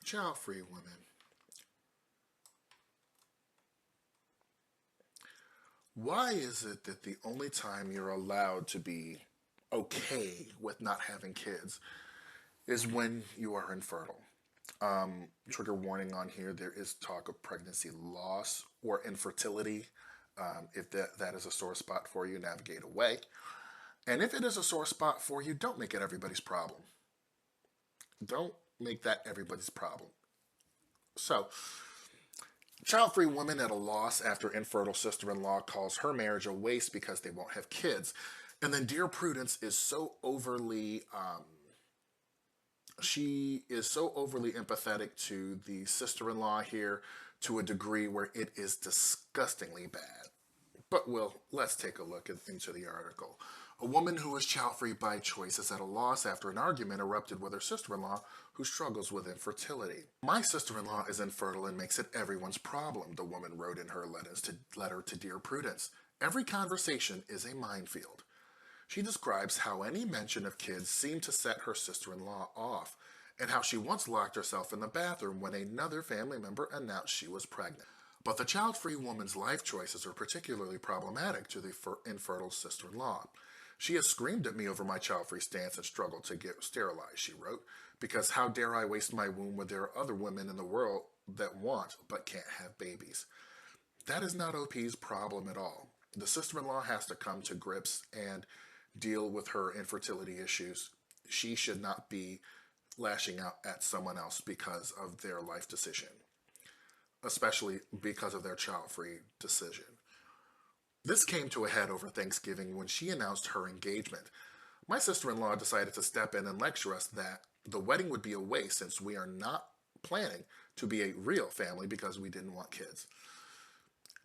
Child-free women. Why is it that the only time you're allowed to be okay with not having kids is when you are infertile? Trigger warning on here, there is talk of pregnancy loss or infertility. If that is a sore spot for you, navigate away. And if it is a sore spot for you, don't make it everybody's problem. Don't make that everybody's problem. So, child-free woman at a loss after infertile sister-in-law calls her marriage a waste because they won't have kids. And then Dear Prudence is so overly, she is so overly empathetic to the sister-in-law here to a degree where it is disgustingly bad. But let's take a look into the article. A woman who is child-free by choice is at a loss after an argument erupted with her sister-in-law who struggles with infertility. My sister-in-law is infertile and makes it everyone's problem, the woman wrote in her letter to Dear Prudence. Every conversation is a minefield. She describes how any mention of kids seemed to set her sister-in-law off, and how she once locked herself in the bathroom when another family member announced she was pregnant. But the child-free woman's life choices are particularly problematic to the infertile sister-in-law. She has screamed at me over my child-free stance and struggled to get sterilized, she wrote, because how dare I waste my womb when there are other women in the world that want but can't have babies. That is not OP's problem at all. The sister-in-law has to come to grips and deal with her infertility issues. She should not be lashing out at someone else because of their life decision, especially because of their child-free decision. This came to a head over Thanksgiving when she announced her engagement. My sister-in-law decided to step in and lecture us that the wedding would be a waste since we are not planning to be a real family because we didn't want kids.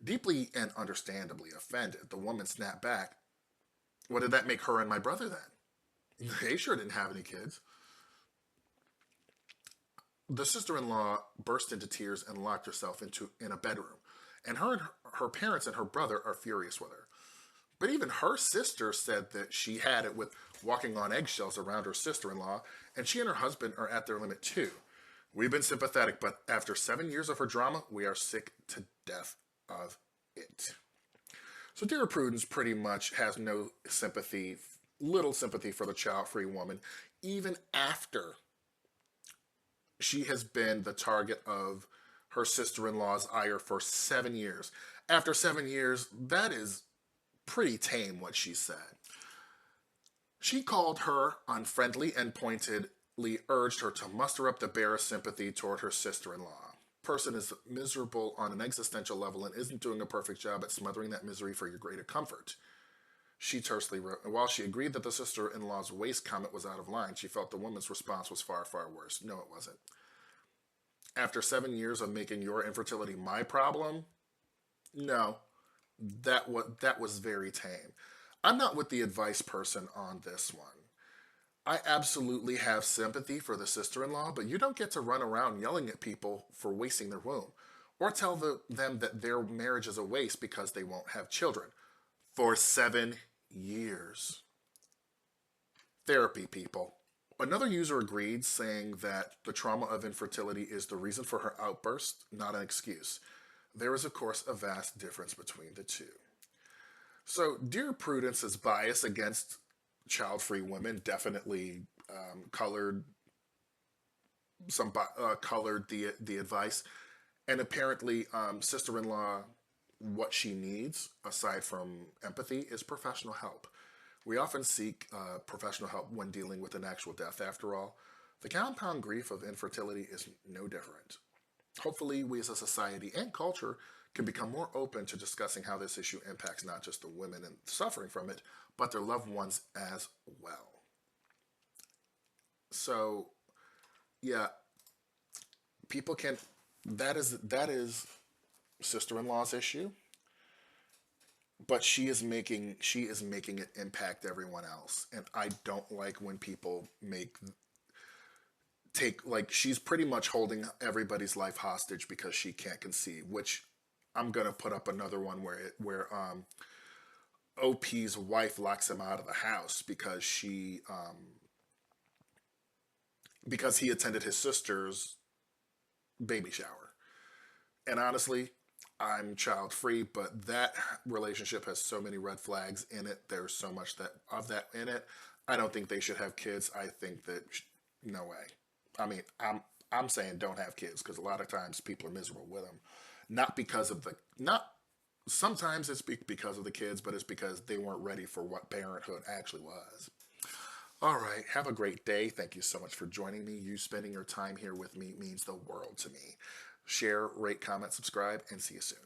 Deeply and understandably offended, the woman snapped back, what did that make her and my brother then? They sure didn't have any kids. The sister-in-law burst into tears and locked herself in a bedroom, and her parents and her brother are furious with her. But even her sister said that she had it with walking on eggshells around her sister-in-law, and she and her husband are at their limit too. We've been sympathetic, but after 7 years of her drama, we are sick to death of it. So Dear Prudence pretty much has no sympathy, little sympathy for the child-free woman, even after she has been the target of her sister-in-law's ire for 7 years. After 7 years, that is pretty tame what she said. She called her unfriendly and pointedly urged her to muster up the barest sympathy toward her sister-in-law. Person is miserable on an existential level and isn't doing a perfect job at smothering that misery for your greater comfort. She tersely wrote, and while she agreed that the sister-in-law's waist comment was out of line, she felt the woman's response was far, far worse. No, it wasn't. After 7 years of making your infertility my problem, no, that was very tame. I'm not with the advice person on this one. I absolutely have sympathy for the sister-in-law, but you don't get to run around yelling at people for wasting their womb, or tell them that their marriage is a waste because they won't have children. For 7 years. Therapy, people. Another user agreed, saying that the trauma of infertility is the reason for her outburst, not an excuse. There is, of course, a vast difference between the two. So, Dear Prudence's bias against child-free women definitely colored the advice, and apparently, sister-in-law, what she needs aside from empathy is professional help. We often seek professional help when dealing with an actual death. After all, the compound grief of infertility is no different. Hopefully, we as a society and culture can become more open to discussing how this issue impacts not just the women and suffering from it, but their loved ones as well. So, yeah, people can. That is sister-in-law's issue, but she is making it impact everyone else, and I don't like when people take, like, she's pretty much holding everybody's life hostage because she can't conceive, which I'm gonna put up another one where OP's wife locks him out of the house because he attended his sister's baby shower. And honestly, I'm child free, but that relationship has so many red flags in it. There's so much that of that in it. I don't think they should have kids. I think that no way. I mean, I'm saying don't have kids because a lot of times people are miserable with them, not because of the not. Sometimes it's because of the kids, but it's because they weren't ready for what parenthood actually was. All right. Have a great day. Thank you so much for joining me. You spending your time here with me means the world to me. Share, rate, comment, subscribe, and see you soon.